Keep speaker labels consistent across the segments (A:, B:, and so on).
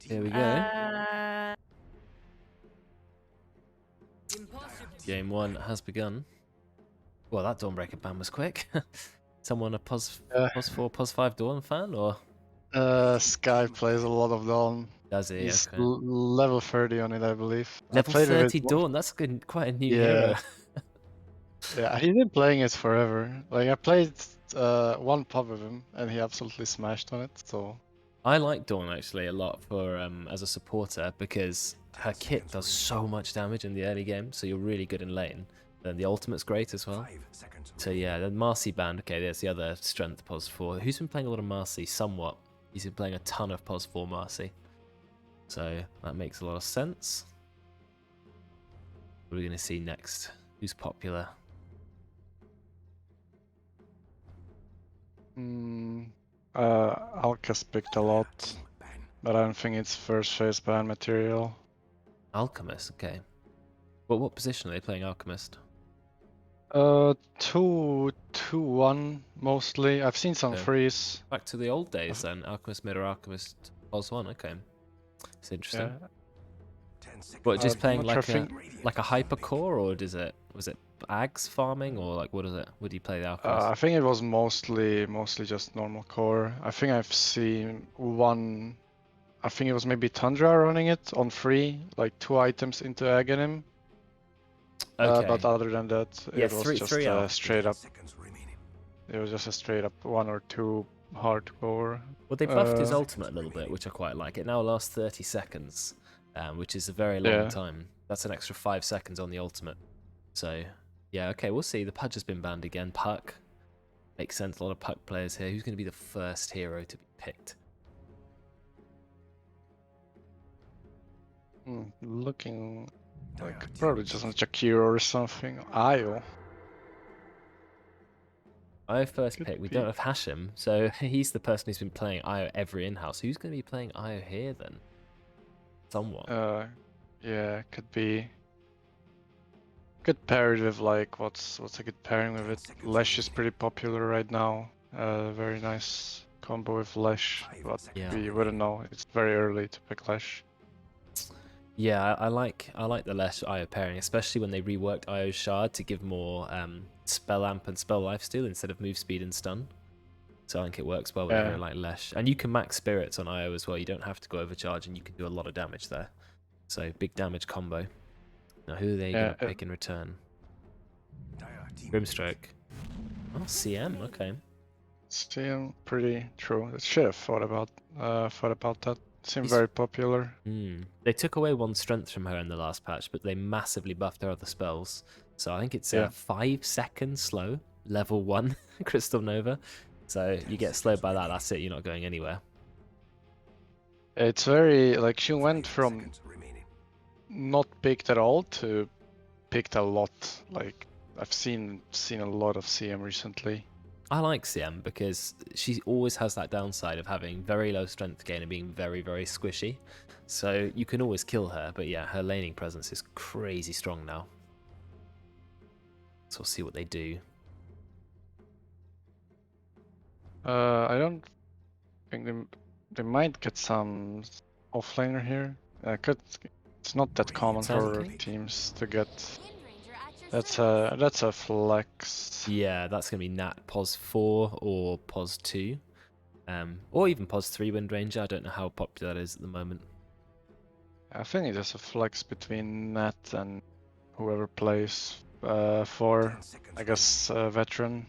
A: Here we go. Game 1 has begun. Well, that Dawnbreaker ban was quick. Someone a pos 4, pos 5 Dawn fan, or?
B: Sky plays a lot of Dawn.
A: Does he?
B: He's
A: Okay.
B: level 30 on it, I believe.
A: Level
B: I played
A: 30
B: with
A: Dawn, that's quite a new
B: Yeah.
A: hero.
B: Yeah, he's been playing it forever. Like, I played one pub with him, and he absolutely smashed on it, so...
A: I like Dawn actually a lot for as a supporter, because her kit does so much damage in the early game, so you're really good in lane. Then the ultimate's great as well. So yeah, the Marcy band, okay, there's the other strength pos 4. Who's been playing a lot of Marcy? Somewhat. He's been playing a ton of pos 4 Marcy. So that makes a lot of sense. What are we going to see next? Who's popular?
B: Alkas picked a lot, but I don't think it's first phase ban material.
A: Alchemist, okay. Well, what position are they playing Alchemist?
B: 2-1 mostly. I've seen some freeze.
A: Back to the old days then. Alchemist mid or Alchemist pos 1, okay. It's interesting.
B: Yeah.
A: What, just playing like a hyper core, or was it Ags farming, or like what is it? Would you play the Alchemist?
B: I think it was mostly just normal core. I think I've seen one. I think it was maybe Tundra running it on free, like 2 items into Aghanim.
A: Okay.
B: But other than that, it was just straight up. It was just a straight up 1 or 2 hardcore.
A: Well, they buffed his ultimate a little bit, which I quite like. It now lasts 30 seconds, which is a very long time. That's an extra 5 seconds on the ultimate. So, yeah, okay, we'll see. The Pudge has been banned again. Puck. Makes sense, a lot of Puck players here. Who's going to be the first hero to be picked?
B: Looking like probably just a Jakiro or something. Io.
A: Io first pick. We don't have Hashim, so he's the person who's been playing Io every in-house. Who's going to be playing Io here then? Somewhat.
B: Yeah, could be. Good paired with like what's a good pairing with it? Lesh is pretty popular right now. Very nice combo with Lesh, but we wouldn't know. It's very early to pick Lesh.
A: Yeah, I like the Lesh Io pairing, especially when they reworked Io's shard to give more spell amp and spell lifesteal instead of move speed and stun. So I think it works well with a hero like Lesh. And you can max spirits on Io as well. You don't have to go overcharge, and you can do a lot of damage there. So big damage combo. Now who are they going to pick in return? Grimstroke. Oh, CM, okay.
B: CM, pretty true. I should have thought about that. Seemed very popular.
A: They took away 1 strength from her in the last patch, but they massively buffed her other spells. So I think it's a 5-second slow, level 1 Crystal Nova. So you get slowed by that, that's it, you're not going anywhere.
B: It's very, like, she went from not picked at all to picked a lot. Like, I've seen a lot of CM recently.
A: I like CM because she always has that downside of having very low strength gain and being very, very squishy. So you can always kill her, but yeah, her laning presence is crazy strong now. So we'll see what they do.
B: I don't think they might get some offlaner here. It's not that common for teams to get. That's a flex.
A: Yeah, that's gonna be Nat pos 4 or pos 2, or even pos 3 Wind Ranger. I don't know how popular that is at the moment.
B: I think it's just a flex between Nat and whoever plays for, I guess, veteran.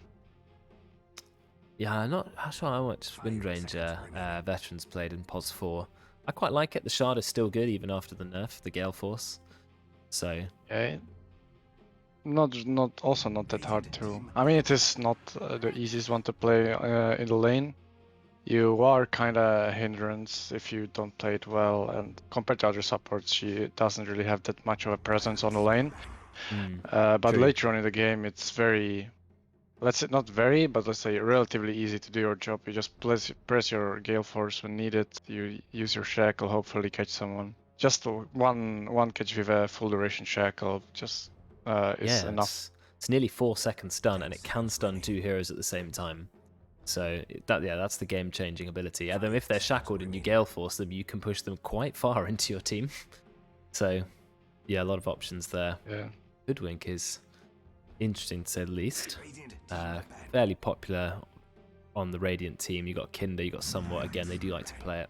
A: Yeah, I'm not sure how much Wind Ranger veterans played in pos 4. I quite like it. The shard is still good even after the nerf, the Gale Force. So
B: yeah. Not that hard to. I mean, it is not the easiest one to play in the lane. You are kind of a hindrance if you don't play it well, and compared to other supports, she doesn't really have that much of a presence on the lane. But later on in the game, it's very, let's say not very, but let's say relatively easy to do your job. You just press your Gale Force when needed. You use your Shackle, hopefully catch someone. Just one catch with a full duration Shackle, just is enough.
A: It's nearly 4 seconds stun, and it can stun 2 heroes at the same time. So that's the game-changing ability. And then if they're shackled and you Gale Force them, you can push them quite far into your team. So yeah, a lot of options there.
B: Yeah.
A: Hoodwink is interesting to say the least. Fairly popular on the Radiant team. You got Kinder, you got Somewhat. Again, they do like to play it.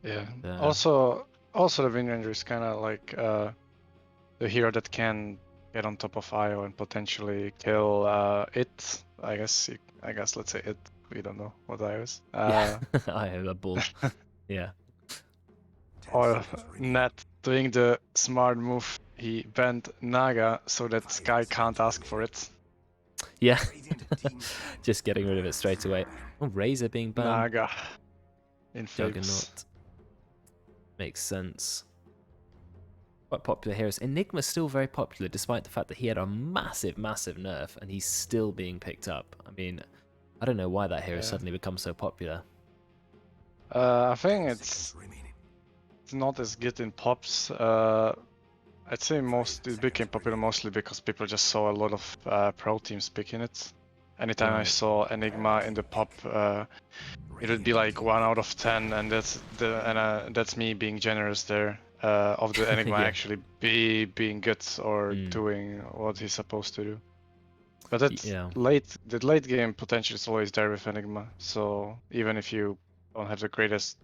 B: Yeah. Also the Wind Ranger is kind of like the hero that can get on top of IO and potentially kill it. I guess let's say it. We don't know what IO is.
A: Yeah, I have a bull. Yeah.
B: Or Nat doing the smart move. He banned Naga so that Sky can't ask for it.
A: Yeah. Just getting rid of it straight away. Oh, Razor being banned.
B: Naga in flames.
A: Juggernaut. Makes sense. Quite popular heroes. Enigma's still very popular despite the fact that he had a massive nerf and he's still being picked up. I mean, I don't know why that hero suddenly becomes so popular.
B: I think it's not as good in pops. I'd say it became popular mostly because people just saw a lot of pro teams picking it. Anytime I saw Enigma in the pop, it would be like 1 out of 10, and that's me being generous there. Of the Enigma actually being good or doing what he's supposed to do. But that's the late game potential is always there with Enigma. So even if you don't have the greatest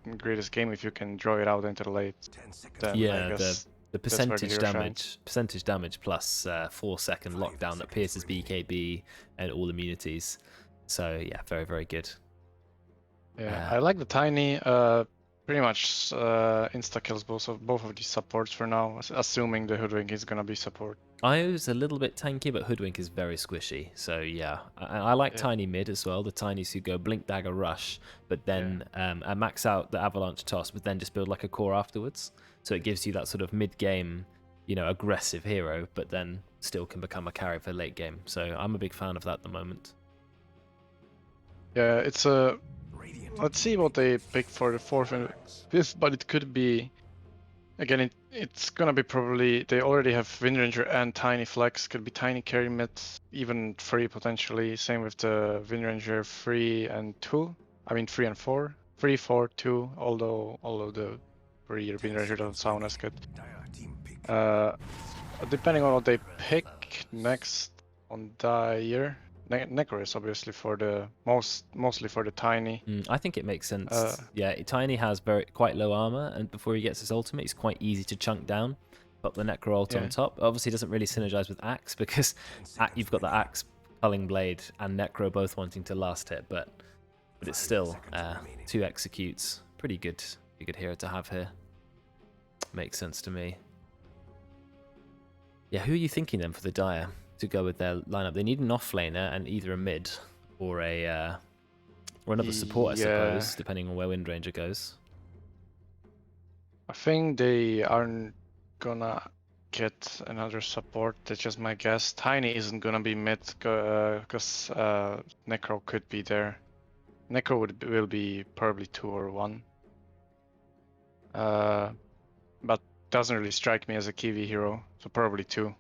B: game, if you can draw it out into the late, then I guess
A: the percentage damage plus 4-second lockdown that pierces BKB and all immunities. So yeah, very, very good.
B: Yeah, I like the Tiny. Pretty much insta kills both of these supports for now, assuming the Hoodwink is gonna be support.
A: Io's a little bit tanky, but Hoodwink is very squishy. So yeah, I like Tiny mid as well. The Tinies who go Blink Dagger Rush, but then max out the Avalanche Toss, but then just build like a core afterwards. So it gives you that sort of mid-game, aggressive hero, but then still can become a carry for late game. So I'm a big fan of that at the moment.
B: Yeah, it's a... Let's see what they pick for the 4th and 5th, but it could be... Again, it's gonna be probably... They already have Wind Ranger and Tiny Flex. Could be Tiny carry mid, even 3 potentially. Same with the Wind Ranger 3 and 2. I mean 3 and 4. 3, 4, 2, although the 3 Wind Ranger don't sound as good. Depending on what they pick next on Dire... Necro is obviously for the mostly for the Tiny.
A: I think it makes sense. Yeah, Tiny has quite low armor, and before he gets his ultimate, it's quite easy to chunk down. But the Necro ult on top obviously doesn't really synergize with Axe because you've got the Axe, Culling Blade, and Necro both wanting to last hit, but it's still 2 executes. Pretty good hero to have here. Makes sense to me. Yeah, who are you thinking then for the Dire? To go with their lineup, they need an offlaner and either a mid or another support, I suppose, depending on where Wind Ranger goes.
B: I think they aren't gonna get another support. That's just my guess. Tiny isn't gonna be mid because Necro could be there. Necro will be probably 2 or 1. But doesn't really strike me as a Kiwi hero, so probably 2.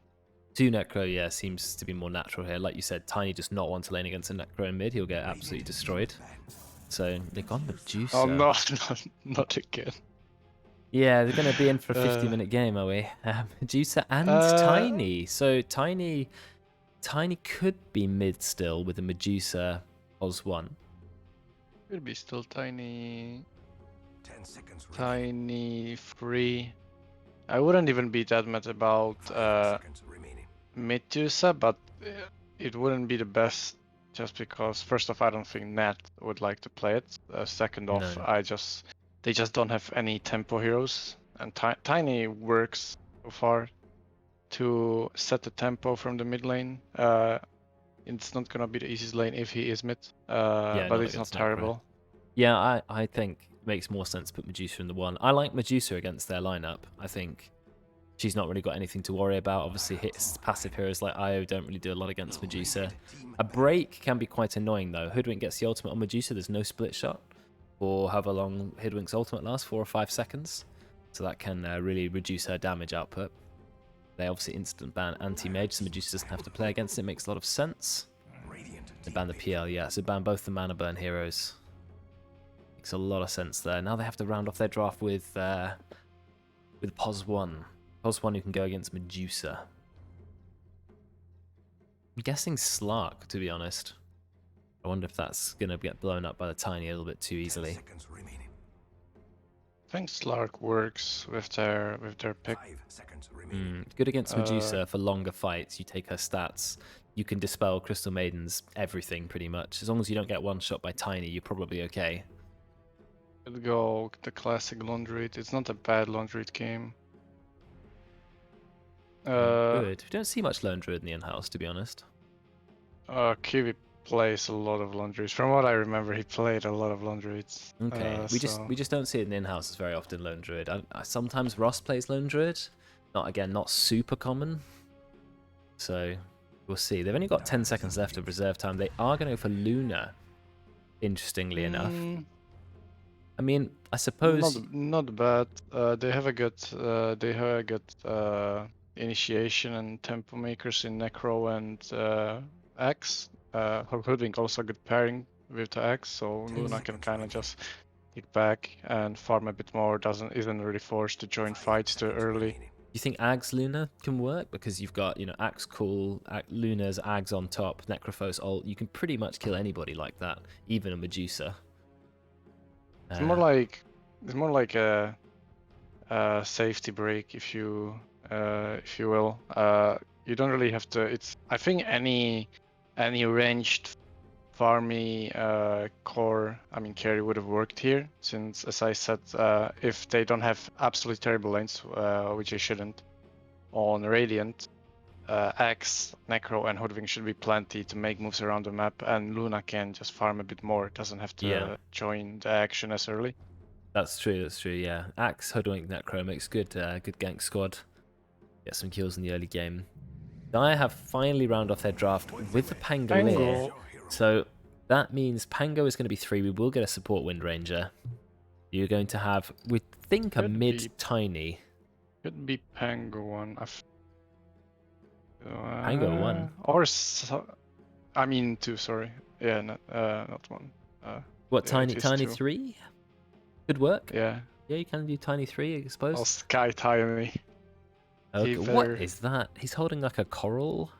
A: 2 Necro, yeah, seems to be more natural here. Like you said, Tiny does not want to lane against a Necro in mid. He'll get absolutely destroyed. So they've gone Medusa.
B: Oh no, not again.
A: Yeah, they're going to be in for a 50-minute game, are we? Medusa and Tiny. So Tiny could be mid still with a Medusa Oz 1.
B: Could be still Tiny. 10 seconds. Tiny 3. I wouldn't even be that mad about Medusa, but it wouldn't be the best just because, first off, I don't think Nat would like to play it. Second off, they just don't have any tempo heroes, and Tiny works so far to set the tempo from the mid lane. It's not gonna be the easiest lane if he is mid, but it's not terrible.
A: Yeah, I think it makes more sense to put Medusa in the 1. I like Medusa against their lineup. I think she's not really got anything to worry about. Obviously, his passive heroes like Io don't really do a lot against Medusa. A break can be quite annoying, though. Hoodwink gets the ultimate on Medusa. There's no split shot. Or however long Hoodwink's ultimate lasts, 4 or 5 seconds. So that can really reduce her damage output. They obviously instant ban anti-mage, so Medusa doesn't have to play against it. Makes a lot of sense. to ban the PL, yeah. So ban both the mana burn heroes. Makes a lot of sense there. Now they have to round off their draft with POS1. POS1 who can go against Medusa. I'm guessing Slark, to be honest. I wonder if that's going to get blown up by the Tiny a little bit too easily.
B: I think Slark works with their pick.
A: Good against Medusa for longer fights. You take her stats. You can dispel Crystal Maiden's everything pretty much. As long as you don't get one shot by Tiny, you're probably okay.
B: Could go the classic Laundry. It's not a bad Laundry game.
A: Good. We don't see much Lone Druid in the in-house, to be honest.
B: Kiwi plays a lot of Laundries. From what I remember, he played a lot of Laundries.
A: Okay, we just don't see it in the in-houses very often. Lone Druid. Sometimes Ross plays Lone Druid. Not super common. So we'll see. They've only got 10 seconds left of reserve time. They are going to go for Luna. Interestingly enough. I mean, I suppose
B: not bad. They have a good initiation and tempo makers in Necro and Axe. Hoodwink also a good pairing with the Axe, so Luna can kind of just kick back and farm a bit more. Isn't really forced to join fights too early.
A: Do you think Ags Luna can work? Because you've got, Axe cool, Luna's Ags on top, Necrophos ult. You can pretty much kill anybody like that, even a Medusa.
B: It's more like a safety break, if you will. You don't really have to. I think any ranged farmy core, carry would have worked here, since, as I said, if they don't have absolutely terrible lanes, which they shouldn't, on Radiant, Axe, Necro, and Hoodwink should be plenty to make moves around the map, and Luna can just farm a bit more. It doesn't have to join the action as early.
A: That's true, yeah. Axe, Hoodwink, Necro makes good gank squad. Get some kills in the early game. Dia have finally round off their draft with the Pangolier. So that means Pango is going to be 3. We will get a support Wind Ranger. You're going to have, we think, a mid-Tiny.
B: Could be Pango 1.
A: Pango 1?
B: Or 2, sorry. Yeah, not 1.
A: What, Tiny 3? Could work?
B: Yeah.
A: Yeah, you can do Tiny 3, I suppose.
B: Or Sky Tiny.
A: Okay, what is that? He's holding like a coral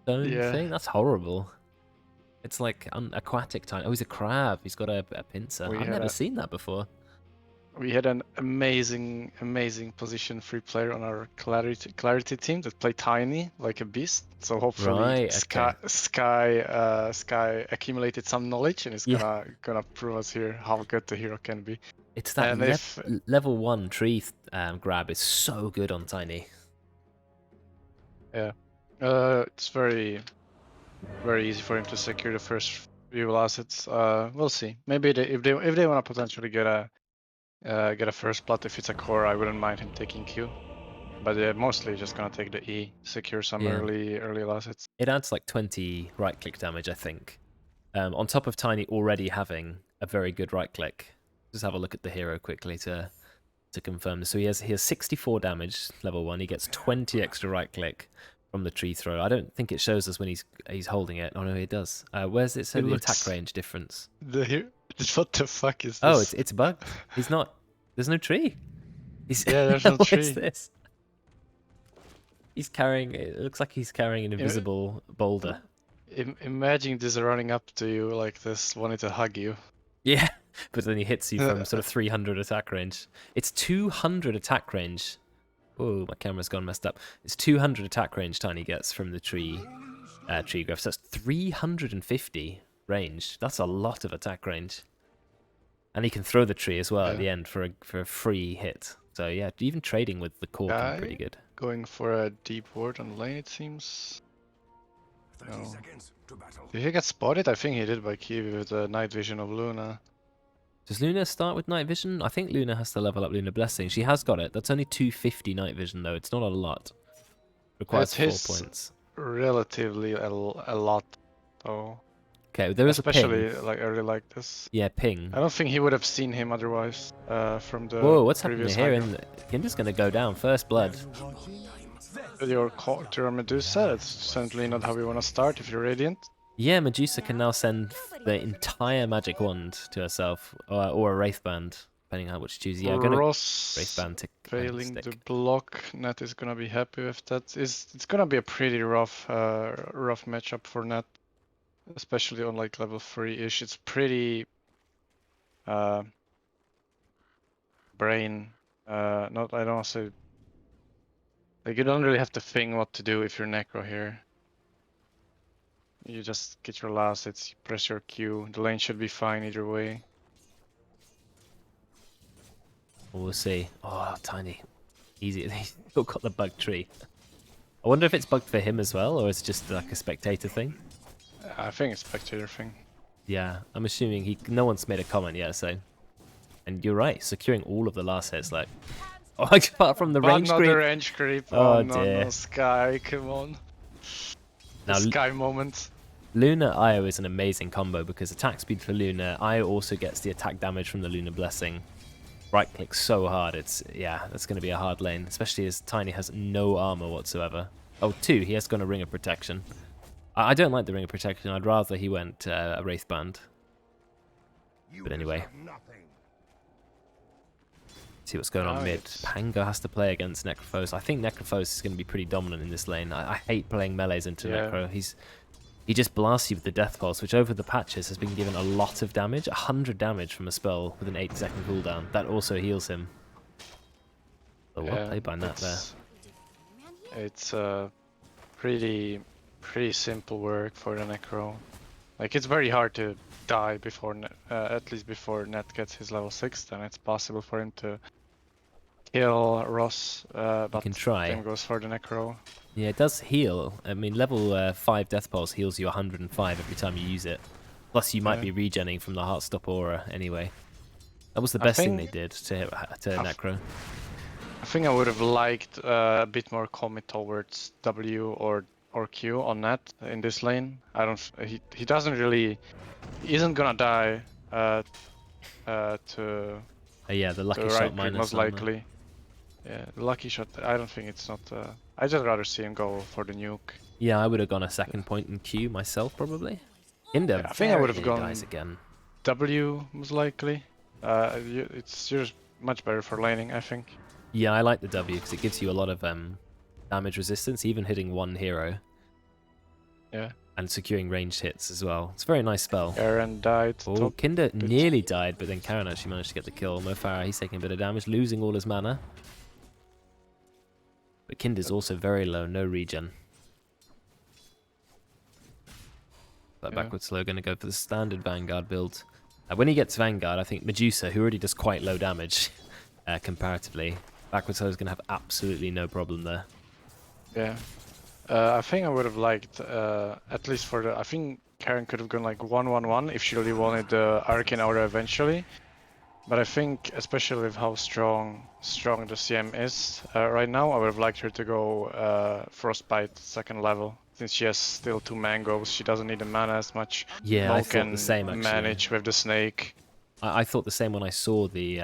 A: stone thing? That's horrible. It's like aquatic Tiny. Oh, he's a crab. He's got a pincer. I've never seen that before.
B: We had an amazing position 3 player on our Clarity team that played Tiny like a beast. So hopefully Sky accumulated some knowledge and is gonna prove us here how good the hero can be.
A: It's that level 1 tree grab is so good on Tiny.
B: Yeah, it's very easy for him to secure the first few assets. We'll see. Maybe if they want to potentially get a first blood, if it's a core, I wouldn't mind him taking Q. But they're mostly just gonna take the E, secure some early assets.
A: It adds like 20 right click damage, I think. On top of Tiny already having a very good right click. Just have a look at the hero quickly to confirm this. So he has 64 damage, level 1. He gets 20 extra right click from the tree throw. I don't think it shows us when he's holding it. Oh no, it does. Where's it? So the attack range difference.
B: What the fuck is this?
A: Oh, it's bugged. He's not. There's no tree.
B: There's no tree.
A: What is this? He's carrying. It looks like he's carrying an invisible boulder.
B: Imagine this running up to you like this, wanting to hug you.
A: Yeah, but then he hits you from sort of 300 attack range. It's 200 attack range. Oh, my camera's gone messed up. It's 200 attack range Tiny gets from the tree graph. So that's 350 range. That's a lot of attack range. And he can throw the tree as well at the end for a free hit. So yeah, even trading with the core can be pretty good.
B: Going for a deep ward on lane, it seems. 30 seconds to battle. Did he get spotted? I think he did by Kiwi with the night vision of Luna.
A: Does Luna start with night vision? I think Luna has to level up Luna Blessing. She has got it. That's only 250 night vision though. It's not a lot. Requires 4 points.
B: Relatively a lot though.
A: Okay, there is
B: especially
A: a ping.
B: like early like this.
A: Yeah, ping.
B: I don't think he would have seen him otherwise from the
A: Whoa, what's happening here? Kinder's gonna go down. First blood.
B: With your Medusa, that's certainly not how we want to start if you're Radiant.
A: Yeah, Medusa can now send the entire magic wand to herself, or a wraith band, depending on which you choose. Yeah, I'm gonna wraith
B: Ross
A: band to
B: failing the
A: stick.
B: block. Net is gonna be happy with that. It's gonna be a pretty rough matchup for Net, especially on like level 3-ish. It's pretty brain. Not I don't want to say. Like you don't really have to think what to do if you're Necro here. You just get your last hits, you press your Q. The lane should be fine either way.
A: We'll see. Oh, tiny. Easy. They still got the bug tree. I wonder if it's bugged for him as well, or it's just like a spectator thing.
B: I think it's spectator thing.
A: Yeah, I'm assuming no one's made a comment yet, so. And you're right, securing all of the last hits, like. Oh, apart from the range
B: not
A: creep.
B: the range creep.
A: Oh,
B: no,
A: dear.
B: no, Sky, come on. The
A: Now,
B: Sky moment.
A: Luna Io is an amazing combo because attack speed for Luna, Io also gets the attack damage from the Luna Blessing. Right click so hard, yeah, that's going to be a hard lane, especially as Tiny has no armor whatsoever. Oh, 2, he has got a Ring of Protection. I don't like the Ring of Protection, I'd rather he went a Wraith Band. But anyway. See what's going on mid. Pango has to play against Necrophos. I think Necrophos is going to be pretty dominant in this lane. I hate playing melees into Necro. He just blasts you with the Death Pulse, which over the patches has been given a lot of damage. 100 damage from a spell with an 8-second cooldown. That also heals him. So well played by Nat there.
B: It's pretty simple work for the Necro. Like it's very hard to die before, at least before Net gets his level 6. Then it's possible for him to kill Ross. But
A: can try.
B: Same goes for the Necro.
A: Yeah, it does heal. I mean, level 5 Death Pulse heals you 105 every time you use it. Plus, you might be regenning from the Heartstop Aura anyway. That was the best thing they did to Necro.
B: I think I would have liked a bit more commit towards W or Q on Net in this lane. I don't. He doesn't really. He isn't gonna die to.
A: Yeah, the lucky shot minus
B: most likely. Yeah, the lucky shot. I don't think it's not. I'd just rather see him go for the nuke.
A: Yeah, I would have gone a second point in Q myself probably. Kinder,
B: I think I would have gone
A: dies again.
B: W most likely. It's just much better for laning, I think.
A: Yeah, I like the W because it gives you a lot of damage resistance, even hitting one hero.
B: Yeah.
A: And securing ranged hits as well. It's a very nice spell.
B: Karen died.
A: Oh, Kinder nearly died, but then Karen actually managed to get the kill. Mo Farah, he's taking a bit of damage, losing all his mana. But Kinder's also very low, no regen. That backwards slow going to go for the standard Vanguard build. When he gets Vanguard, I think Medusa, who already does quite low damage comparatively, backwards slow is going to have absolutely no problem there.
B: Yeah. I think I would have liked, at least for the... I think Karen could have gone like 1-1-1 if she really wanted the Arcane Aura eventually. But I think, especially with how strong the CM is right now, I would have liked her to go Frostbite 2nd level. Since she has still 2 mangoes, she doesn't need the mana as much.
A: Yeah,
B: Mo
A: I thought
B: can
A: the same actually.
B: Manage with the snake.
A: I thought the same when I saw the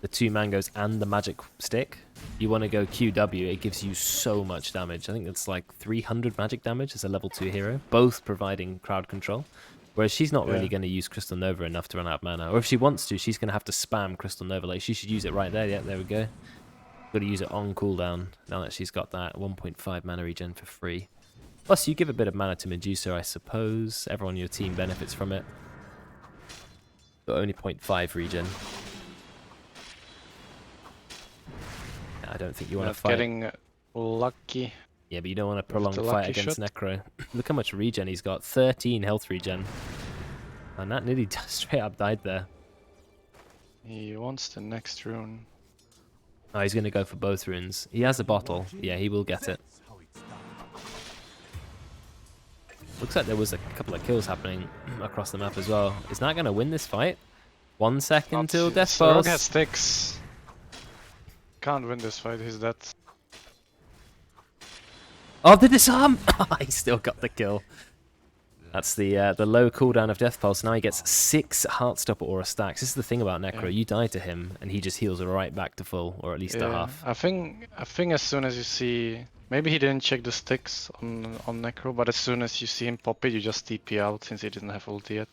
A: 2 mangoes and the magic stick. You want to go QW, it gives you so much damage. I think it's like 300 magic damage as a level 2 hero, both providing crowd control. Whereas she's not really going to use Crystal Nova enough to run out of mana. Or if she wants to, she's going to have to spam Crystal Nova. Like, she should use it right there. Yeah, there we go. Got to use it on cooldown now that she's got that 1.5 mana regen for free. Plus, you give a bit of mana to Medusa, I suppose. Everyone on your team benefits from it. But only 0.5 regen. I don't think you want to fight.
B: Getting lucky.
A: Yeah, but you don't want to prolong the fight against Necro. Look how much regen he's got. 13 health regen. And that nearly straight up died there.
B: He wants the next rune.
A: Oh, he's going to go for both runes. He has a bottle. Yeah, he will get it. Looks like there was a couple of kills happening across the map as well. Is Nat going to win this fight? 1 second till Death Pulse.
B: Rogue has sticks. Can't win this fight, he's dead.
A: Oh, the disarm! He still got the kill. That's the low cooldown of Death Pulse. Now he gets 6 Heartstopper Aura stacks. This is the thing about Necro. Yeah. You die to him, and he just heals right back to full, or at least a half.
B: I think as soon as you see Maybe he didn't check the sticks on Necro, but as soon as you see him pop it, you just TP out since he didn't have ulti yet.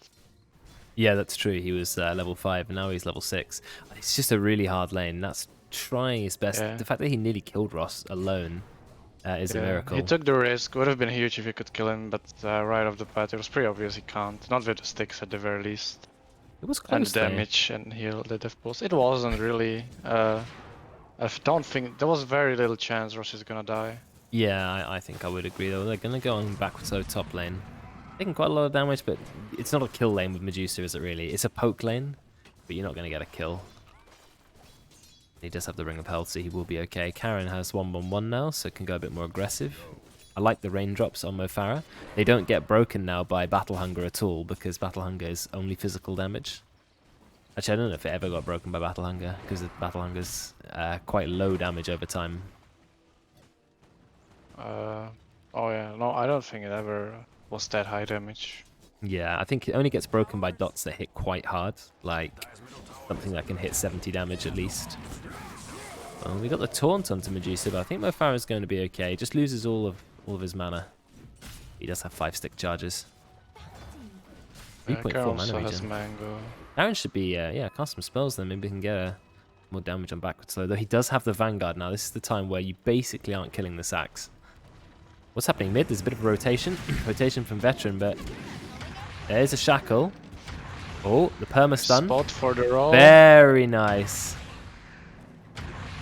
A: Yeah, that's true. He was level 5 and now he's level 6. It's just a really hard lane. That's trying his best.
B: Yeah.
A: The fact that he nearly killed Ross alone is a miracle.
B: He took the risk. Would have been huge if he could kill him, but right off the bat, it was pretty obvious he can't. Not with the sticks at the very least.
A: It was close.
B: And the damage and heal the death pulse. It wasn't really. I don't think there was very little chance Ross is gonna die.
A: Yeah, I think I would agree though. They're gonna go on backwards so top lane. Taking quite a lot of damage, but it's not a kill lane with Medusa, is it really? It's a poke lane, but you're not gonna get a kill. He does have the Ring of Health, so he will be okay. Karen has 1-1-1 now, so can go a bit more aggressive. I like the raindrops on Mo Farah. They don't get broken now by Battle Hunger at all, because Battle Hunger is only physical damage. Actually, I don't know if it ever got broken by Battle Hunger, because Battle Hunger's quite low damage over time.
B: Oh yeah, no, I don't think it ever was that high damage.
A: Yeah, I think it only gets broken by dots that hit quite hard, like something that can hit 70 damage at least. Well, we got the taunt onto Medusa, but I think Mo Farah's going to be okay. He just loses all of his mana. He does have 5-stick charges. 3.4 mana regen.
B: Mango.
A: Aaron should be, yeah, cast some spells then. Maybe we can get more damage on backwards slow. Though he does have the Vanguard now. This is the time where you basically aren't killing the sacks. What's happening mid? There's a bit of a rotation. Rotation from Veteran, but there's a shackle. Oh, the perma-stun.
B: Spot for the roll.
A: Very nice.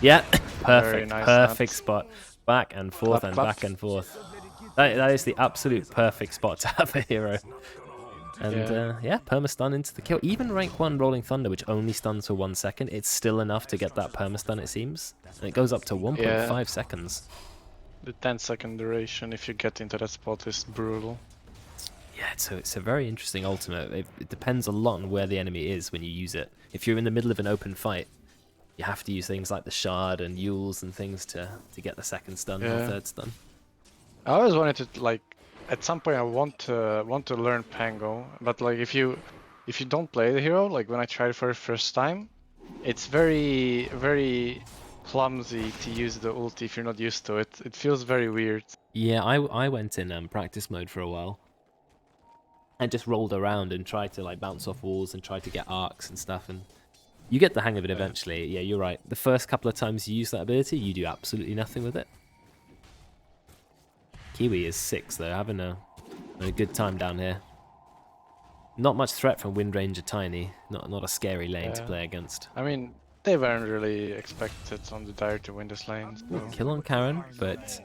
A: Yeah, perfect.
B: Nice
A: Perfect spot. Back and forth
B: Clap,
A: and
B: clap.
A: back and forth. That is the absolute perfect spot to have a hero. And yeah, perma-stun into the kill. Even rank 1 Rolling Thunder, which only stuns for 1 second, it's still enough to get that perma-stun, it seems. And it goes up to 1.5 seconds.
B: The 10-second duration, if you get into that spot, is brutal.
A: Yeah, it's a very interesting ultimate. It depends a lot on where the enemy is when you use it. If you're in the middle of an open fight, you have to use things like the shard and Yules and things to get the second stun or third stun.
B: I always wanted to, like, at some point I want to learn Pango, but like if you don't play the hero, like when I tried it for the first time, it's very clumsy to use the ulti if you're not used to it. It feels very weird.
A: Yeah, I went in practice mode for a while. And just rolled around and tried to like bounce off walls and tried to get arcs and stuff, and you get the hang of it eventually. Yeah, you're right. The first couple of times you use that ability, you do absolutely nothing with it. Kiwi is 6 though, having a good time down here. Not much threat from Wind Ranger Tiny. Not a scary lane to play against.
B: I mean, they weren't really expected on the Dire to win this lane. So.
A: Kill on Karen, but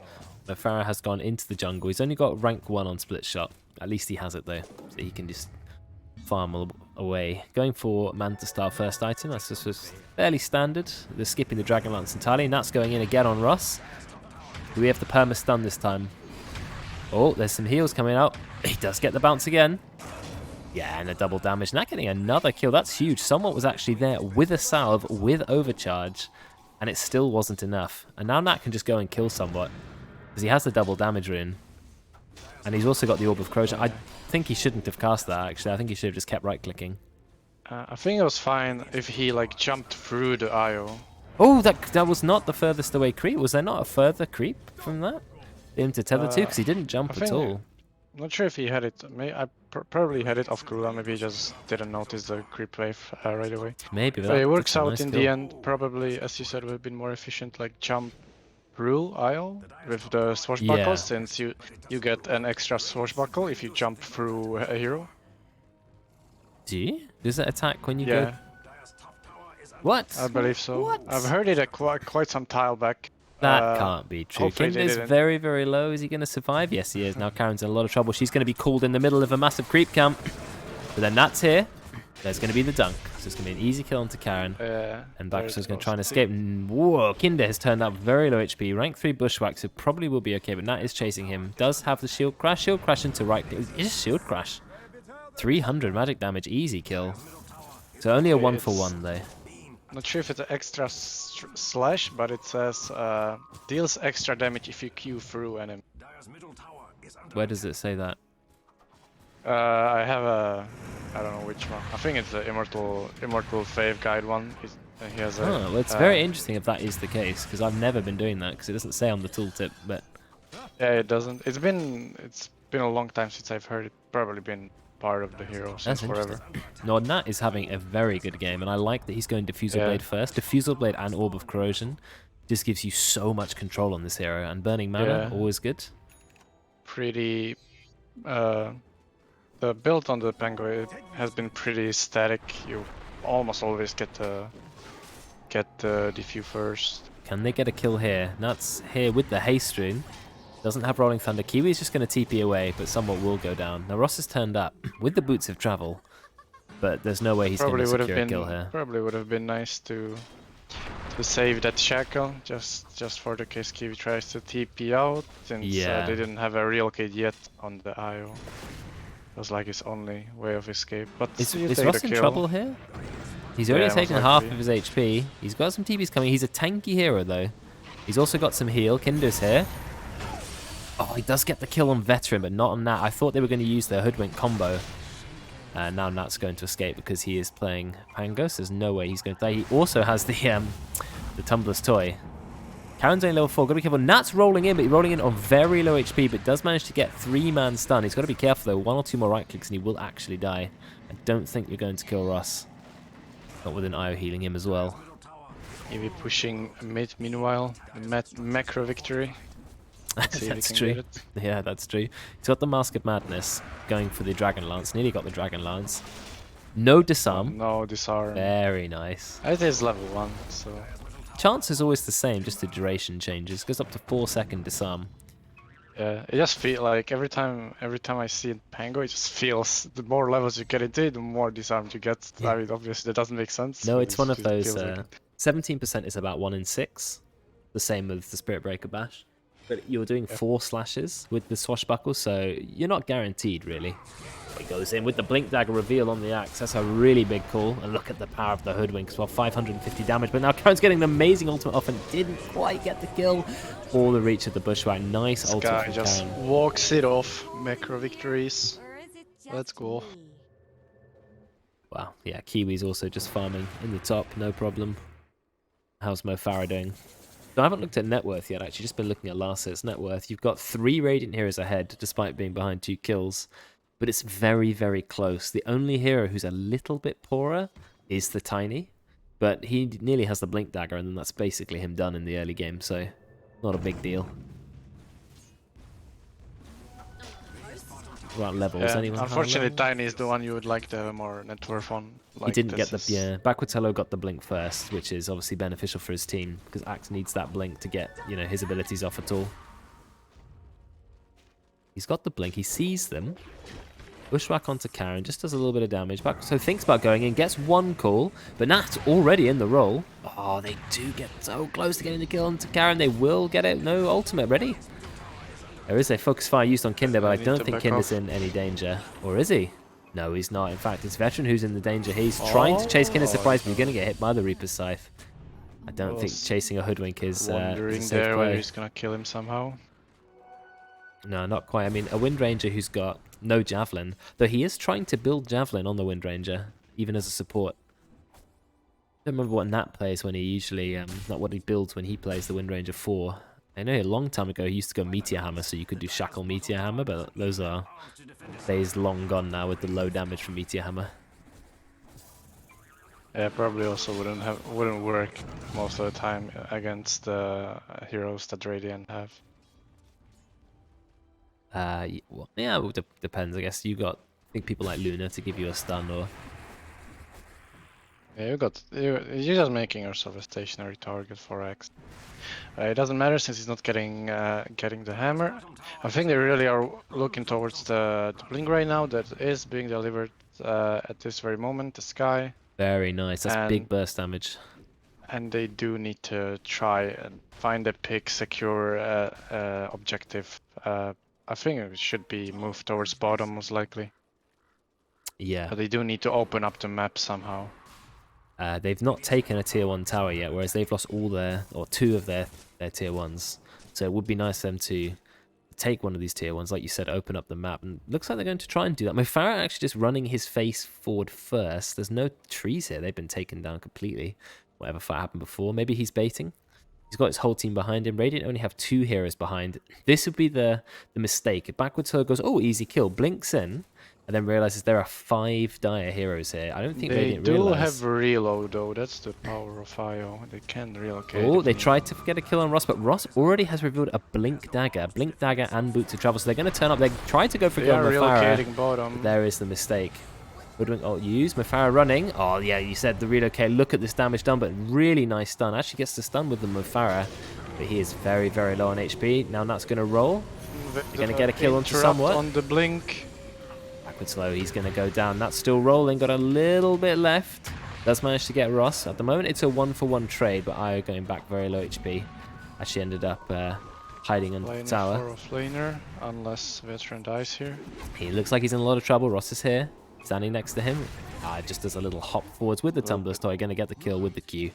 A: Farah has gone into the jungle. He's only got rank 1 on split shot. At least he has it though, so he can just farm away. Going for Manta Star first item, that's just fairly standard. They're skipping the Dragon Lance entirely, and that's going in again on Ross. Do we have the perma stun this time? Oh, there's some heals coming out. He does get the bounce again. Yeah, and a double damage. Now getting another kill. That's huge. Someone was actually there with a salve, with overcharge, and it still wasn't enough. And now Nat can just go and kill someone, because he has the double damage rune. And he's also got the Orb of Corrosion. I think he shouldn't have cast that, actually. I think he should have just kept right-clicking.
B: I think it was fine if he like jumped through the IO.
A: Oh, that was not the furthest away creep. Was there not a further creep from that? Him to tether to? Because he didn't jump at all.
B: I'm not sure if he had it. I probably had it off cooldown. Maybe he just didn't notice the creep wave right away.
A: Maybe.
B: But it works out in the end. Probably, as you said, would have been more efficient. Like jump through IO with the swashbuckle, since you get an extra swashbuckle if you jump through a hero.
A: Do you? Does it attack when you go? What?
B: I believe so.
A: What?
B: I've heard it at quite some tile back.
A: That can't be true. Kind is very, very low. Is he going to survive? Yes, he is. Now Karen's in a lot of trouble. She's going to be called in the middle of a massive creep camp. But then Nat's here. There's going to be the dunk. So it's going to be an easy kill onto Karen. And Baxter's going to try and escape. Whoa, Kinder has turned out very low HP. Rank 3 Bushwhack, so probably will be okay. But Nat is chasing him. Does have the shield crash. Shield crash into right. Is shield crash. 300 magic damage. Easy kill. So only a 1-for-1 though.
B: Not sure if it's an extra slash, but it says deals extra damage if you Q through enemy.
A: Where does it say that?
B: I have a, I don't know which one. I think it's the Immortal Fave Guide one. He has a.
A: Well, it's very interesting if that is the case, because I've never been doing that, because it doesn't say on the tooltip. But
B: Yeah, it doesn't. It's been a long time since I've heard it. Probably been part of the hero since
A: That's interesting.
B: forever.
A: Nordnat is having a very good game, and I like that he's going Diffusal
B: Yeah.
A: Blade first. Diffusal Blade and Orb of Corrosion just gives you so much control on this hero, and Burning Mana,
B: Yeah.
A: always good.
B: Pretty. The build on the Penguin has been pretty static. You almost always get the Diffuse first.
A: Can they get a kill here? Nuts here with the haste rune. Doesn't have Rolling Thunder. Kiwi's just going to TP away, but someone will go down. Now Ross has turned up with the Boots of Travel, but there's no way he's going to secure a kill here.
B: Probably would have been nice to save that shackle just for the case Kiwi tries to TP out, since they didn't have a real kid yet on the IO. It was like his only way of escape. But
A: is Ross in trouble here? He's already taken half of his HP. He's got some TPs coming. He's a tanky hero though. He's also got some heal. Kinder's here. Oh, he does get the kill on Veteran, but not on Nat. I thought they were going to use their Hoodwink combo. Now Nat's going to escape because he is playing Pango, so there's no way he's going to die. He also has the Tumbler's Toy. Karen's only level 4. Got to be careful. Nat's rolling in, but he's rolling in on very low HP, but does manage to get 3-man stun. He's got to be careful, though. 1 or 2 more right clicks, and he will actually die. I don't think you're going to kill Ross. Not with an IO healing him as well.
B: Maybe pushing mid meanwhile. Macro victory.
A: That's true. Yeah, that's true. He's got the Mask of Madness going for the Dragon Lance. Nearly got the Dragon Lance. No disarm.
B: No disarm.
A: Very nice.
B: It is level 1, so...
A: Chance is always the same, just the duration changes. Goes up to 4-second disarm.
B: Yeah, it just feels like every time I see Pango, it just feels the more levels you get into it, the more disarmed you get. Yeah. I mean, obviously that doesn't make sense.
A: No, it's one of those. 17% is about 1 in 6. The same with the Spirit Breaker Bash. But you're doing 4 slashes with the Swashbuckle, so you're not guaranteed, really. He goes in with the Blink Dagger reveal on the axe. That's a really big call. And look at the power of the Hoodwink as well. 550 damage. But now Karen's getting an amazing ultimate off and didn't quite get the kill. All the reach of the Bushwhack. Nice
B: this
A: ultimate
B: guy
A: from
B: just
A: Karen.
B: walks it off. Macro victories. Let's go.
A: Wow. Yeah, Kiwi's also just farming in the top. No problem. How's Mo Farah doing? So I haven't looked at net worth yet, actually. Just been looking at last set's net worth. You've got 3 Radiant heroes ahead, despite being behind 2 kills. But it's very, very close. The only hero who's a little bit poorer is the Tiny. But he nearly has the Blink Dagger, and then that's basically him done in the early game, so not a big deal. What about levels?
B: Yeah,
A: Anyone?
B: unfortunately, Tiny is the one you would like to have more net worth on.
A: He
B: Like,
A: didn't get the... Yeah, Backwards Hello got the Blink first, which is obviously beneficial for his team, because Axe needs that Blink to get, you know, his abilities off at all. He's got the Blink, he sees them. Bushwhack onto Karen, just does a little bit of damage. So thinks about going in, gets 1 call, but Nat's already in the roll. Oh, they do get so close to getting the kill onto Karen. They will get it. No ultimate ready. There is a focus fire used on Kinder, but I don't think Kinder's in any danger. Or is he? No, he's not. In fact, it's Veteran who's in the danger. He's trying to chase Kinder's surprise, but he's going to get hit by the Reaper's Scythe. I don't think chasing a Hoodwink is
B: wondering there whether he's going to kill him somehow.
A: No, not quite. I mean, a Wind Ranger who's got no Javelin, though he is trying to build Javelin on the Wind Ranger, even as a support. I don't remember what Nat plays when he usually, not what he builds when he plays the Wind Ranger 4. I know a long time ago he used to go Meteor Hammer, so you could do Shackle Meteor Hammer, but those are days long gone now with the low damage from Meteor Hammer.
B: Yeah, probably also wouldn't work most of the time against heroes that Radiant have.
A: Well, yeah, it depends. I guess you got, I think, people like Luna to give you a stun, or
B: yeah, you're just making yourself a stationary target for X. It doesn't matter since he's not getting the hammer. I think they really are looking towards the blink right now that is being delivered at this very moment. The sky.
A: Very nice. That's big burst damage.
B: And they do need to try and find a pick, secure objective. I think it should be moved towards bottom, most likely.
A: Yeah.
B: But they do need to open up the map somehow.
A: They've not taken a tier 1 tower yet, whereas they've lost all their, or 2 of their tier 1s. So it would be nice for them to take one of these tier 1s, like you said, open up the map. And looks like they're going to try and do that. Farah actually just running his face forward first. There's no trees here. They've been taken down completely. Whatever fight happened before. Maybe he's baiting. He's got his whole team behind him. Radiant only have 2 heroes behind. This would be the mistake. If backwards throw goes, oh, easy kill, blinks in, and then realizes there are 5 dire heroes here. I don't think Radiant
B: They do
A: realize.
B: have reload though. That's the power of IO. They can relocate.
A: Oh, they tried to get a kill on Ross, but Ross already has revealed a Blink Dagger and Boots of Travel. So they're going to turn up. They tried to go for
B: They
A: kill
B: are
A: on Mefara.
B: relocating bottom.
A: There is the mistake. Hoodwink ult used. Mefara running. Oh, yeah, you said the relocate. Look at this damage done, but really nice stun. Actually gets the stun with the Mefara, but he is very, very low on HP. Now Nat's going to roll. They're going to get a kill onto someone.
B: On the blink.
A: Backward slow. He's going to go down. Nat's still rolling. Got a little bit left. Does manage to get Ross. At the moment, it's a 1-for-1 trade, but Io going back very low HP. Actually ended up hiding on the tower.
B: For a flaner, unless veteran dies here.
A: He looks like he's in a lot of trouble. Ross is here, standing next to him. Just does a little hop forwards with the Tumbler Toy, going to get the kill with the Q.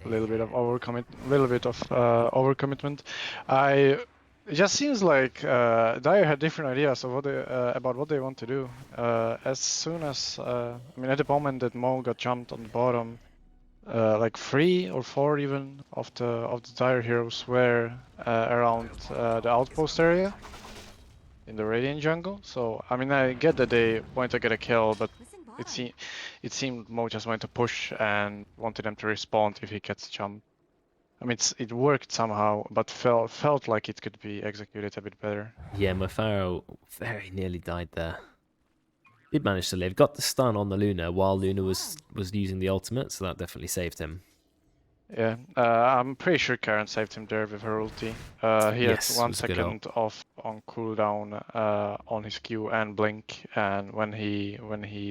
B: A little bit of overcommitment. It just seems like Dire had different ideas of what they, about what they want to do. As soon as I mean, at the moment that Mo got jumped on the bottom, like 3 or 4 even of the Dire heroes were around the outpost area in the Radiant jungle. So I mean, I get that they want to get a kill, but it seemed Mo just wanted to push and wanted them to respond if he gets jumped. I mean, it worked somehow, but felt like it could be executed a bit better.
A: Yeah, Mefaro very nearly died there. Did manage to live. Got the stun on the Luna while Luna was using the ultimate, so that definitely saved him.
B: Yeah, I'm pretty sure Karen saved him there with her ulti. He had 1 second off on cooldown on his Q and blink, and when he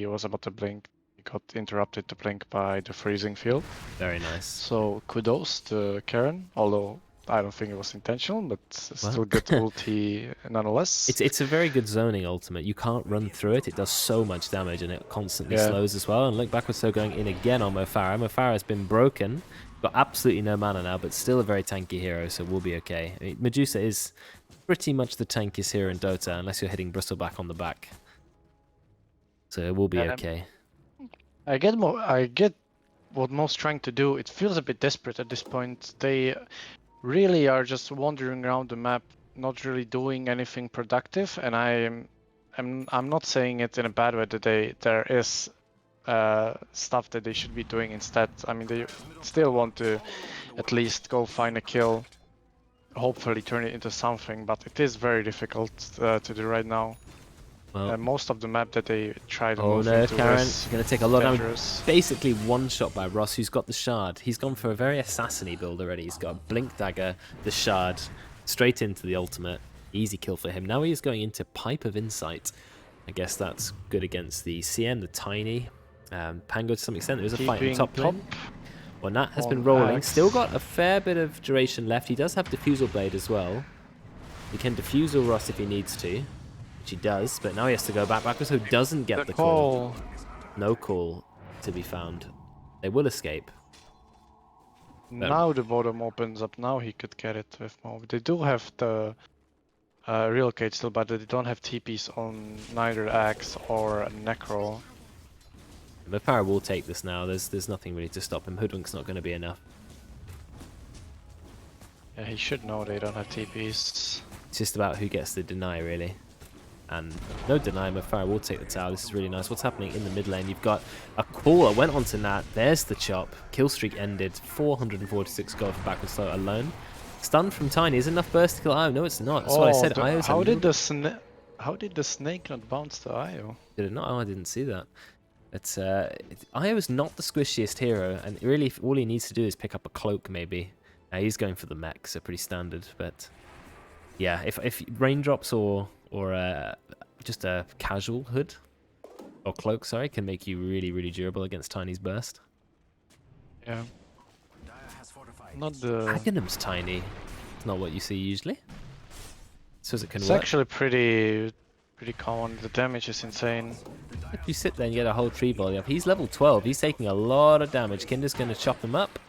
B: was about to blink, he got interrupted to blink by the freezing field.
A: Very nice.
B: So kudos to Karen, although I don't think it was intentional, but still good ulti nonetheless.
A: It's a very good zoning ultimate. You can't run through it. It does so much damage and it constantly slows as well. And look, backwards so going in again on Mefara. Mefara has been broken. Got absolutely no mana now, but still a very tanky hero, so we'll be okay. I mean, Medusa is pretty much the tankiest hero in Dota, unless you're hitting Bristleback on the back. So we'll be okay.
B: I get what Mo's trying to do. It feels a bit desperate at this point. They really are just wandering around the map, not really doing anything productive. And I'm not saying it in a bad way that there is stuff that they should be doing instead. I mean, they still want to at least go find a kill, hopefully turn it into something, but it is very difficult to do right now. Well, most of the map that they try to move into
A: Karen's going to take a lot of damage. Basically one shot by Ross, who's got the shard. He's gone for a very assassin-y build already. He's got Blink Dagger, the shard, straight into the ultimate. Easy kill for him. Now he is going into Pipe of Insight. I guess that's good against the CM, the Tiny. Pango to some extent. There's a fight in top lane. Well, Nat has been rolling. Still got a fair bit of duration left. He does have Diffusal Blade as well. He can Diffusal Ross if he needs to, which he does. But now he has to go backwards, so doesn't get the call. No call to be found. They will escape.
B: Now the bottom opens up. Now he could get it with Mo. They do have the relocate still, but they don't have TPs on neither Axe or Necro.
A: Mefara will take this now. There's nothing really to stop him. Hoodwink's not going to be enough.
B: Yeah, he should know they don't have TPs.
A: It's just about who gets the deny, really. And no deny, Mefara will take the tower. This is really nice. What's happening in the mid lane? You've got a caller went on to Nat. There's the chop. Kill streak ended. 446 gold for backwards slow alone. Stun from Tiny. Is enough burst to kill Io? No, it's not. That's what I said. Io's
B: how did the snake not bounce to Io?
A: Did it not? Oh, I didn't see that. It's Io is not the squishiest hero, and really all he needs to do is pick up a cloak, maybe. He's going for the mech, so pretty standard. But yeah, if raindrops or just a casual hood or cloak, sorry, can make you really, really durable against Tiny's burst.
B: Yeah. Not the
A: Aghanim's Tiny. It's not what you see usually. So it can
B: it's
A: work.
B: Actually pretty common. The damage is insane.
A: If you sit there and get a whole tree volley up, he's level 12. He's taking a lot of damage. Kinder's going to chop him up.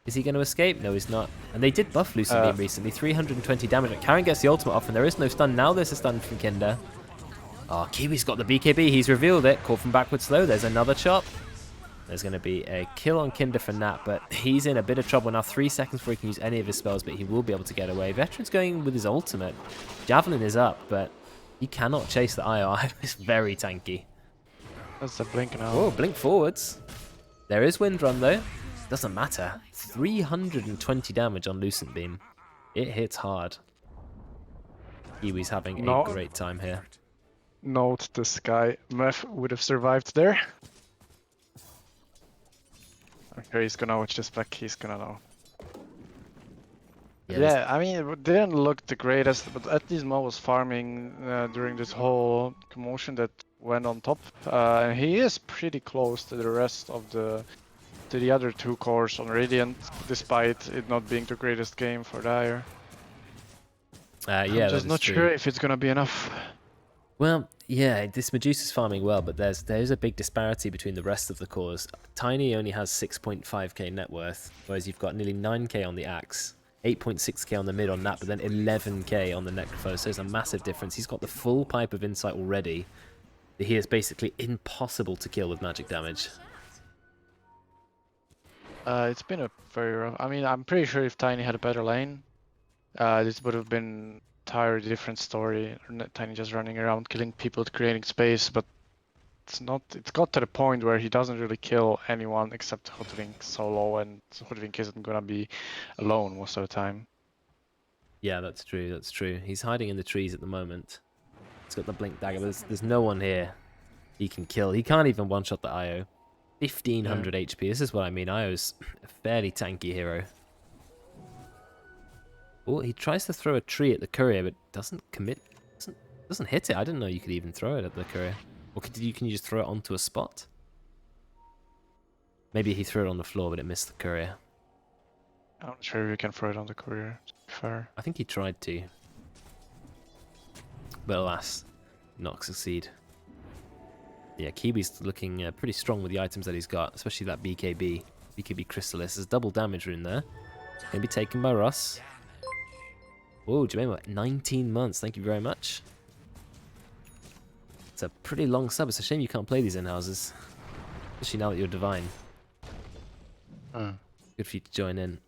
A: Is he going to escape? No, he's not. And they did buff Lucian recently. 320 damage. Karen gets the ultimate off, and there is no stun. Now there's a stun from Kinder. Oh, Kiwi's got the BKB. He's revealed it. Caught from backwards slow. There's another chop. There's going to be a kill on Kinder for Nat, but he's in a bit of trouble now. 3 seconds before he can use any of his spells, but he will be able to get away. Veteran's going with his ultimate. Javelin is up, but he cannot chase the IO. It's very tanky.
B: That's the blink now.
A: Oh, blink forwards. There is Wind Run, though. Doesn't matter. 320 damage on Lucent Beam. It hits hard. Kiwi's having a great time here.
B: Note this guy. Meph would have survived there. I'm sure he's gonna watch this back. He's gonna know. Yeah, I mean, it didn't look the greatest, but at least Mo was farming during this whole commotion that went on top. And he is pretty close to the rest of the other 2 cores on Radiant, despite it not being the greatest game for Dire.
A: Yeah,
B: I'm just not sure if it's gonna be enough.
A: Well, yeah, this Medusa's farming well, but there's a big disparity between the rest of the cores. Tiny only has 6.5k net worth, whereas you've got nearly 9k on the Axe, 8.6k on the mid on Nat, but then 11k on the Necrophos. So there's a massive difference. He's got the full Pipe of Insight already. He is basically impossible to kill with magic damage.
B: It's been a very rough. I mean, I'm pretty sure if Tiny had a better lane, this would have been entirely different story. Tiny just running around killing people, creating space, but it's not. It's got to the point where he doesn't really kill anyone except Hoodwink solo, and Hoodwink isn't gonna be alone most of the time.
A: Yeah, that's true. That's true. He's hiding in the trees at the moment. He's got the blink dagger, but there's no one here he can kill. He can't even one-shot the IO. 1500 HP. This is what I mean. IO's a fairly tanky hero. Oh, he tries to throw a tree at the courier, but doesn't commit. Doesn't hit it. I didn't know you could even throw it at the courier. Or can you just throw it onto a spot? Maybe he threw it on the floor, but it missed the courier.
B: I'm not sure if you can throw it on the courier, to be fair.
A: I think he tried to. But alas, not succeed. Yeah, Kiwi's looking pretty strong with the items that he's got, especially that BKB. BKB Chrysalis. There's double damage rune there. Gonna be taken by Russ. Oh, Jemima, 19 months. Thank you very much. It's a pretty long sub. It's a shame you can't play these in-houses. Especially now that you're Divine. Good for you to join in.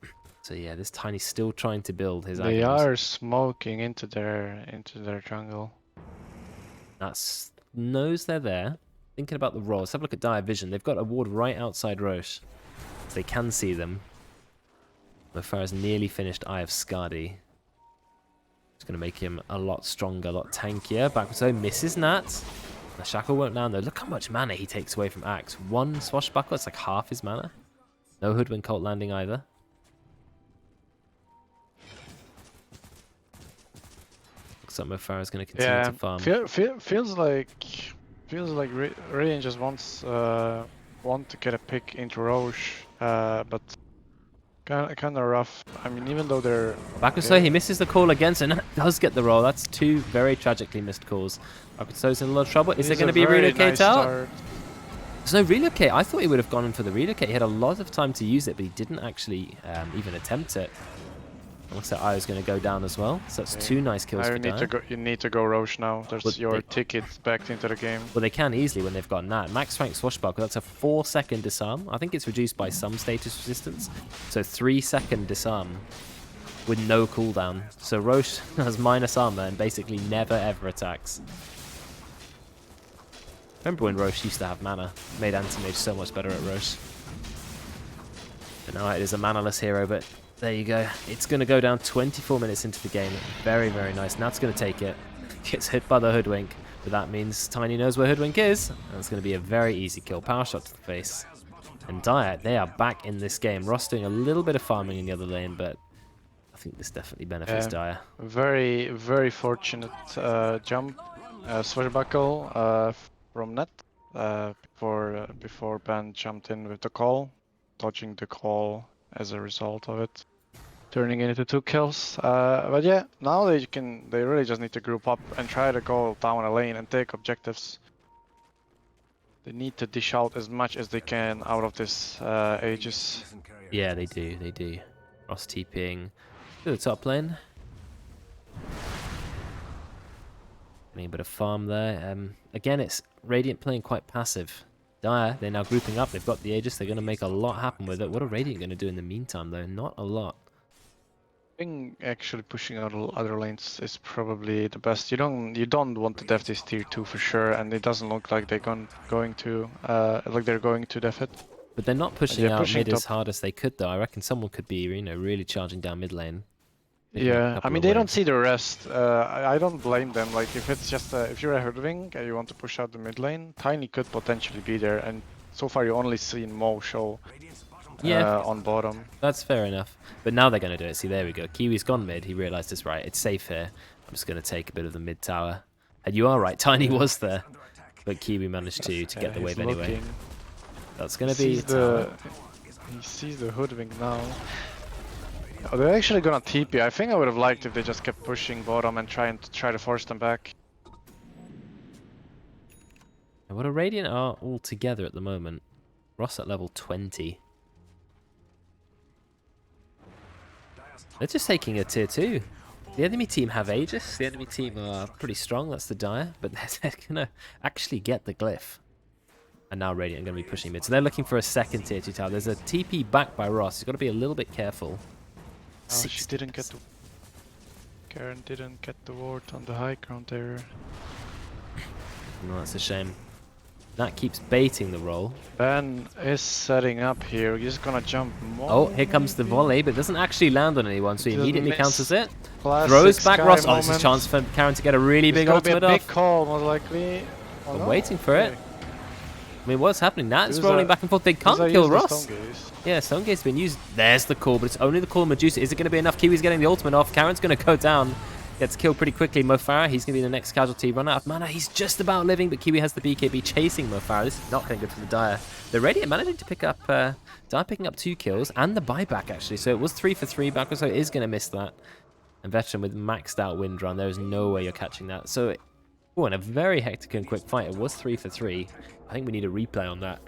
A: So yeah, this Tiny's still trying to build his
B: They
A: items.
B: are smoking into their jungle.
A: That knows they're there. Thinking about the roll. Let's have a look at Dire Vision. They've got a ward right outside Roche. So they can see them. Mofara's nearly finished Eye of Skadi. It's going to make him a lot stronger, a lot tankier. Backwards though, misses Nat. The Shackle won't land though. Look how much mana he takes away from Axe. 1 Swashbuckle, it's like half his mana. No Hoodwink Cult landing either. Looks like Mofara's going to continue to farm.
B: Feels like Radiant just wants want to get a pick into Roche, but kind of rough. I mean, even though they're
A: Backwards though, he misses the call again, so Nat does get the roll. That's 2 very tragically missed calls. Backwards though is in a lot of trouble. Is there going to be a relocate out? There's no relocate. I thought he would have gone in for the relocate. He had a lot of time to use it, but he didn't actually even attempt it. Looks like Io's going to go down as well. So that's 2 nice kills for Dire.
B: You need to go Roche now. There's your ticket back into the game.
A: Well, they can easily when they've got Nat. Max rank Swashbuckle, that's a 4-second disarm. I think it's reduced by some status resistance. So 3-second disarm with no cooldown. So Roche has minus armor and basically never ever attacks. Remember when Roche used to have mana? Made Anti-Mage so much better at Roche. But now it is a manaless hero, but there you go. It's going to go down 24 minutes into the game. Very, very nice. Nat's going to take it. Gets hit by the Hoodwink. But that means Tiny knows where Hoodwink is. And it's going to be a very easy kill. Power shot to the face. And Dire, they are back in this game. Ross doing a little bit of farming in the other lane, but I think this definitely benefits Dire.
B: Very, very fortunate jump. Swashbuckle from Net before Ben jumped in with the call. Dodging the call as a result of it, turning it into 2 kills. But yeah, now they really just need to group up and try to go down a lane and take objectives. They need to dish out as much as they can out of this Aegis.
A: Yeah, they do. Ross TPing to the top lane. Getting a bit of farm there. Again, it's Radiant playing quite passive. Dire, they're now grouping up. They've got the Aegis. They're going to make a lot happen with it. What are Radiant going to do in the meantime, though? Not a lot.
B: I think actually pushing out other lanes is probably the best. You don't want to def this tier 2 for sure, and it doesn't look like they're going to def it.
A: But they're not pushing out mid as
B: top.
A: hard as they could, though. I reckon someone could be, you know, really charging down mid lane.
B: Yeah, I mean they don't see the rest. I don't blame them. Like if it's just if you're a Herdwing and you want to push out the mid lane, Tiny could potentially be there. And so far you only seen Mo show on bottom.
A: That's fair enough. But now they're going to do it. See, there we go. Kiwi's gone mid. He realised it's right. It's safe here. I'm just going to take a bit of the mid tower. And you are right. Tiny was there, but Kiwi managed to get the wave anyway. That's going to be.
B: He sees the Hoodwink now. Oh, they're actually gonna TP. I think I would have liked if they just kept pushing bottom and try to force them back.
A: And what a Radiant are all together at the moment. Ross at level 20. They're just taking a tier 2. The enemy team have Aegis. The enemy team are pretty strong. That's the Dire. But they're gonna actually get the glyph. And now Radiant are gonna be pushing mid. So they're looking for a second tier 2 tower. There's a TP back by Ross. He's got to be a little bit careful.
B: Oh, she didn't get the... Karen didn't get the ward on the high ground there.
A: No, that's a shame. That keeps baiting the roll.
B: Ben is setting up here. He's gonna jump more.
A: Oh, here comes the volley, but it doesn't actually land on anyone, so he immediately counters it.
B: Classic
A: Throws back Ross. Oh,
B: moment.
A: this is a chance for Karen to get a really big ultimate off.
B: Big call, most likely. Oh,
A: I'm
B: no.
A: waiting for it. I mean, what's happening? That's
B: Who's
A: rolling back and forth. They can't kill Ross. Yeah, Stonegate's been used. There's the call, but it's only the call of Medusa. Is it going to be enough? Kiwi's getting the ultimate off. Karen's going to go down. Gets killed pretty quickly. Mo Farah, he's going to be the next casualty. Run out of mana. He's just about living, but Kiwi has the BKB chasing Mo Farah. This is not going good for the Dire. The Radiant managing to pick up, Dire picking up 2 kills and the buyback, actually. So it was 3 for 3 back, so it is going to miss that. And Veteran with maxed out wind run. There is no way you're catching that. So, in a very hectic and quick fight, it was 3 for 3. I think we need a replay on that.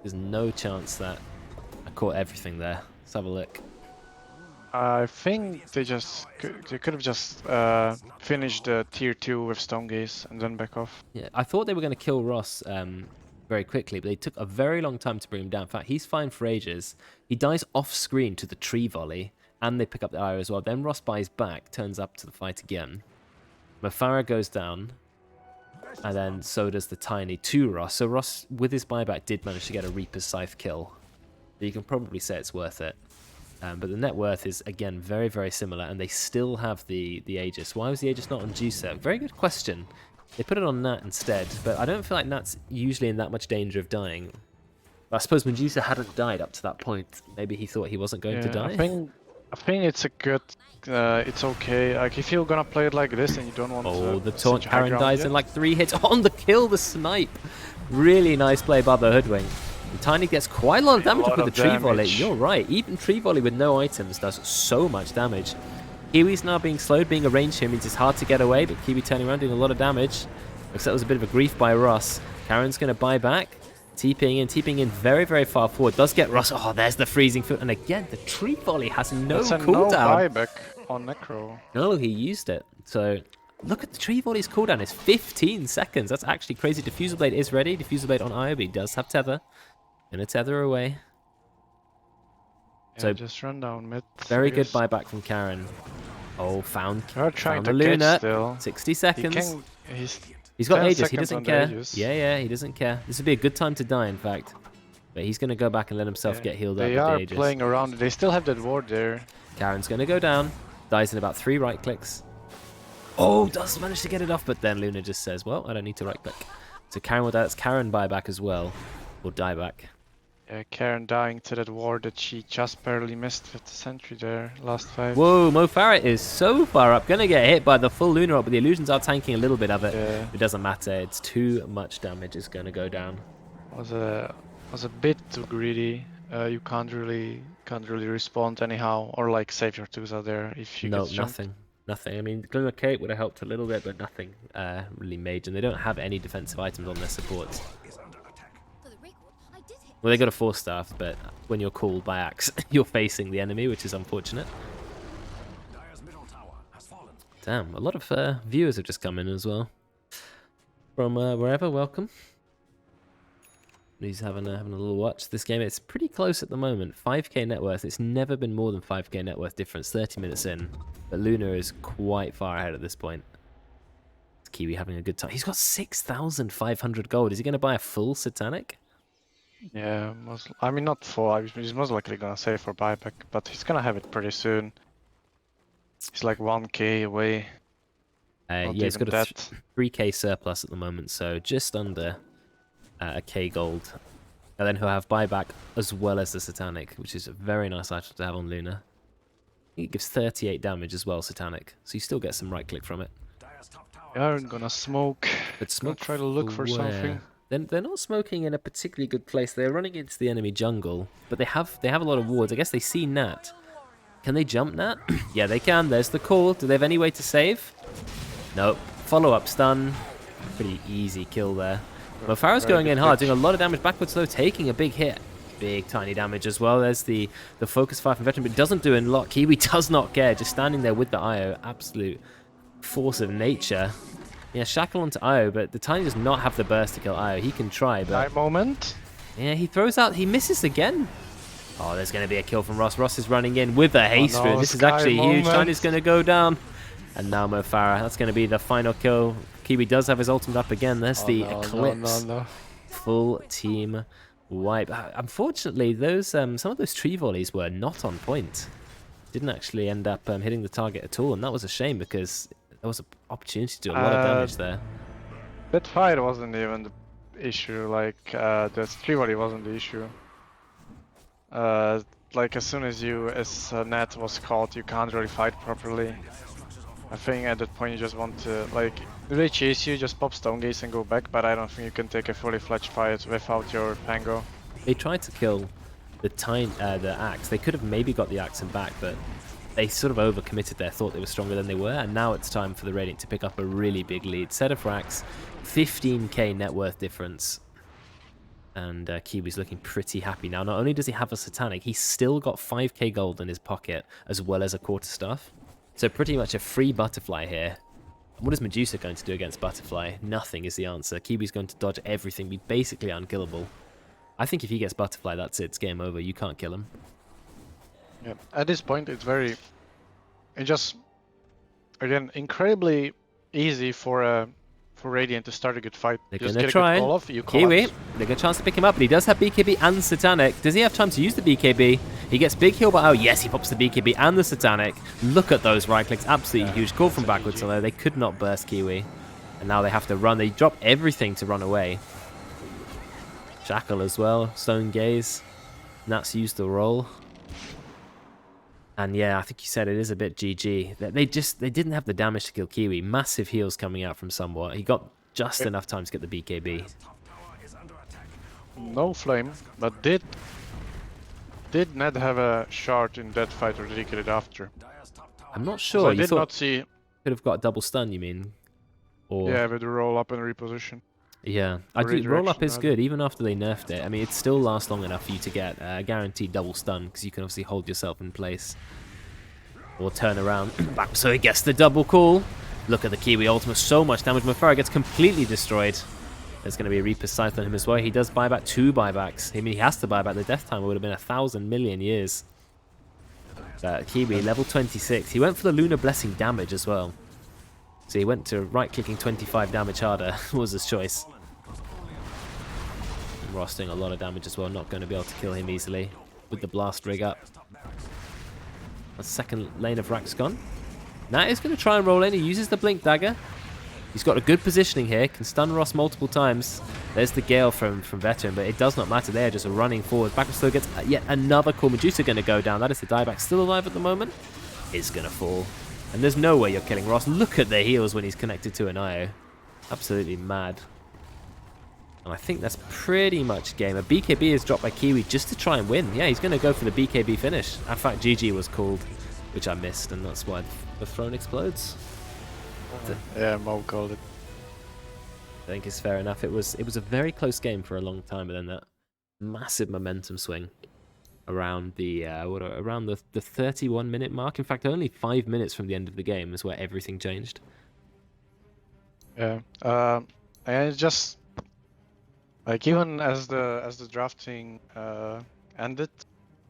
A: There's no chance that I caught everything there. Let's have a look.
B: I think they could have just finished the tier 2 with Stonegaze and then back off.
A: Yeah, I thought they were going to kill Ross very quickly, but they took a very long time to bring him down. In fact, he's fine for ages. He dies off screen to the tree volley, and they pick up the Ire as well. Then Ross buys back, turns up to the fight again. Mo Farah goes down. And then so does the Tiny to Ross. So Ross, with his buyback, did manage to get a Reaper's Scythe kill. So you can probably say it's worth it. But the net worth is, again, very, very similar. And they still have the Aegis. Why was the Aegis not on Juicer? Very good question. They put it on Nat instead. But I don't feel like Nat's usually in that much danger of dying. But I suppose Medusa hadn't died up to that point. Maybe he thought he wasn't going to die.
B: I think it's a good... it's okay. Like if you're gonna play it like this and you don't want to...
A: Oh, the taunt. Karen dies in like 3 hits on the kill, the snipe. Really nice play by the Hoodwing. And Tiny gets quite a lot of damage with the tree volley. You're right. Even tree volley with no items does so much damage. Kiwi's now being slowed. Being a range here means it's hard to get away, but Kiwi turning around doing a lot of damage. Looks like that was a bit of a grief by Ross. Karen's going to buy back. TPing in very, very far forward. Does get Ross. Oh, there's the freezing foot. And again, the tree volley has no cooldown.
B: No buyback on Necro.
A: No, he used it. So look at the tree volley's cooldown. It's 15 seconds. That's actually crazy. Diffusal Blade is ready. Diffusal Blade on IOB does have tether. Gonna tether away.
B: Yeah,
A: so
B: just run down mid.
A: Very good buyback from Karen. Oh, found
B: trying
A: the
B: to
A: Luna.
B: Still.
A: 60 seconds.
B: He's
A: got Aegis. He doesn't care. Yeah, he doesn't care. This would be a good time to die, in fact. But he's going to go back and let himself get healed up with the Aegis.
B: They are playing around. They still have that ward there.
A: Karen's going to go down. Dies in about 3 right clicks. Oh, does manage to get it off, but then Luna just says, well, I don't need to right click. So Karen will die. That's Karen buyback as well. Or die back.
B: Yeah, Karen dying to that ward that she just barely missed with the sentry there last fight.
A: Whoa, Mo Farah is so far up. Gonna get hit by the full Lunar, but the illusions are tanking a little bit of it.
B: Yeah.
A: It doesn't matter. It's too much damage. It's gonna go down.
B: Was a bit too greedy. You can't really respond anyhow, or like save your twos out there if you get jumped.
A: Nothing. I mean, dekaiT would have helped a little bit, but nothing really major. And they don't have any defensive items on their supports. Well, they got a 4-staff, but when you're called by Axe, you're facing the enemy, which is unfortunate. Damn, a lot of viewers have just come in as well. From wherever, welcome. He's having a little watch. This game, it's pretty close at the moment. 5k net worth. It's never been more than 5k net worth difference 30 minutes in. But Luna is quite far ahead at this point. It's Kiwi having a good time. He's got 6,500 gold. Is he going to buy a full Satanic?
B: Yeah, I mean not full. He's most likely gonna save for buyback, but he's gonna have it pretty soon. He's like 1k away.
A: Yeah, he's got a 3k surplus at the moment, so just under a k gold. And then he'll have buyback as well as the Satanic, which is a very nice item to have on Luna. It gives 38 damage as well, Satanic, so you still get some right click from it.
B: They aren't gonna smoke.
A: But smoke
B: try to look for something.
A: They're not smoking in a particularly good place. They're running into the enemy jungle, but they have a lot of wards. I guess they see Nat. Can they jump Nat? Yeah, they can. There's the call. Do they have any way to save? Nope. Follow-up stun. Pretty easy kill there. Mofara's going in hard, doing a lot of damage backwards though, taking a big hit. Big tiny damage as well. There's the focus fire from Veteran, but it doesn't do a lot. Kiwi does not care, just standing there with the IO. Absolute force of nature. Yeah, shackle onto IO, but the Tiny does not have the burst to kill IO. He can try, but...
B: That moment.
A: Yeah, he throws out... He misses again. Oh, there's going to be a kill from Ross. Ross is running in with a haste rune. This is actually huge. Tiny's going to go down. And now Mofara. That's going to be the final kill. Kiwi does have his ultimate up again. There's the Eclipse. Full team wipe. Unfortunately, those some of those tree volleys were not on point. Didn't actually end up hitting the target at all, and that was a shame because there was an opportunity to do a lot of damage there.
B: That fight wasn't even the issue. Like the tree volley wasn't the issue. Like as soon as Nat was caught, you can't really fight properly. I think at that point you just want to, like, if they chase you, just pop Stone Gaze and go back, but I don't think you can take a fully fledged fight without your Pango.
A: They tried to kill the axe. They could have maybe got the axe and back, but they sort of overcommitted there, thought they were stronger than they were, and now it's time for the Radiant to pick up a really big lead. Set of racks, 15k net worth difference. And Kiwi's looking pretty happy now. Not only does he have a Satanic, he's still got 5k gold in his pocket, as well as a quarterstaff. So pretty much a free Butterfly here. What is Medusa going to do against Butterfly? Nothing is the answer. Kiwi's going to dodge everything, be basically unkillable. I think if he gets Butterfly, that's it. It's game over. You can't kill him.
B: Yeah. At this point, it's just, again, incredibly easy for Radiant to start a good fight.
A: They're going to try. Kiwi, they get a chance to pick him up, but he does have BKB and Satanic. Does he have time to use the BKB? He gets big heal, but oh yes, he pops the BKB and the Satanic. Look at those right clicks, absolutely huge. Call from backwards, although they could not burst Kiwi. And now they have to run. They drop everything to run away. Shackle as well, Stone Gaze. Nat's used the roll. And yeah, I think you said it is a bit GG. They didn't have the damage to kill Kiwi. Massive heals coming out from somewhat. He got just enough time to get the BKB.
B: No flame, but did Ned have a shard in that fight, or did he get it after?
A: I'm not sure.
B: So I did not see.
A: Could have got a double stun, you mean? Or
B: yeah, with the roll up and reposition.
A: Yeah, roll up is good even after they nerfed it. I mean, it still lasts long enough for you to get a guaranteed double stun because you can obviously hold yourself in place or turn around. So he gets the double call. Look at the Kiwi ultimate, so much damage. Mofara gets completely destroyed. There's going to be a Reaper's Scythe on him as well. He does buy back 2 buybacks. I mean, he has to buy back. The death time would have been 1,000 million years. Kiwi, level 26. He went for the Lunar Blessing damage as well. So he went to right-clicking 25 damage harder was his choice. And Ross doing a lot of damage as well, not going to be able to kill him easily with the blast rig up. A second lane of racks gone. Nat is going to try and roll in. He uses the Blink Dagger. He's got a good positioning here, can stun Ross multiple times. There's the Gale from Veteran, but it does not matter. They're just running forward. Backwards still gets yet another call. Medusa going to go down. That is the dieback. Still alive at the moment. Is going to fall. And there's no way you're killing Ross. Look at the heals when he's connected to an IO. Absolutely mad. And I think that's pretty much game. A BKB is dropped by Kiwi just to try and win. Yeah, he's going to go for the BKB finish. In fact, GG was called, which I missed, and that's why the throne explodes.
B: Yeah, Mo called it.
A: I think it's fair enough. It was a very close game for a long time, but then that massive momentum swing around the 31-minute mark. In fact, only 5 minutes from the end of the game is where everything changed.
B: Yeah, and it's just Like even as the drafting ended,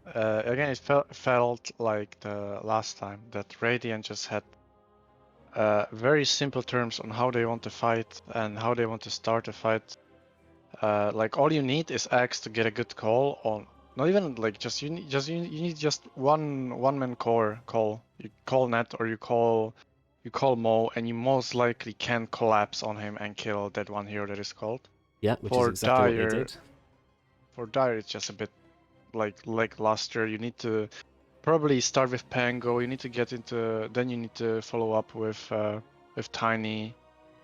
B: again it felt like the last time that Radiant just had very simple terms on how they want to fight and how they want to start a fight. Like all you need is X to get a good call on. Not even like just you need just one man core call. You call Net or you call Mo, and you most likely can collapse on him and kill that one hero that is called.
A: Yeah, which is exactly what they did.
B: For Dire, it's just a bit like lackluster. You need to probably start with Pango. You need to get into. Then you need to follow up with Tiny.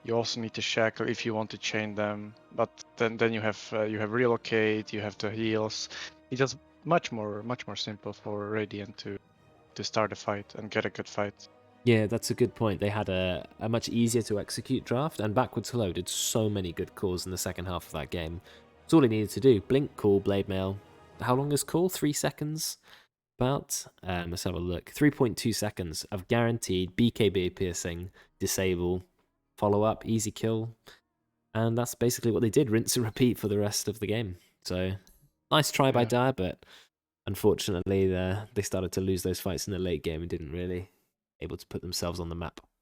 B: You also need to shackle if you want to chain them. But then you have relocate. You have the heals. It's just much more simple for Radiant to start a fight and get a good fight.
A: Yeah, that's a good point. They had a much easier to execute draft, and Backwards Hello did so many good calls in the second half of that game. It's all he needed to do. Blink, call, blade mail. How long is call? 3 seconds? About? Let's have a look. 3.2 seconds of guaranteed BKB piercing, disable, follow up, easy kill. And that's basically what they did. Rinse and repeat for the rest of the game. So, nice try by Dire, but unfortunately they started to lose those fights in the late game and didn't really able to put themselves on the map.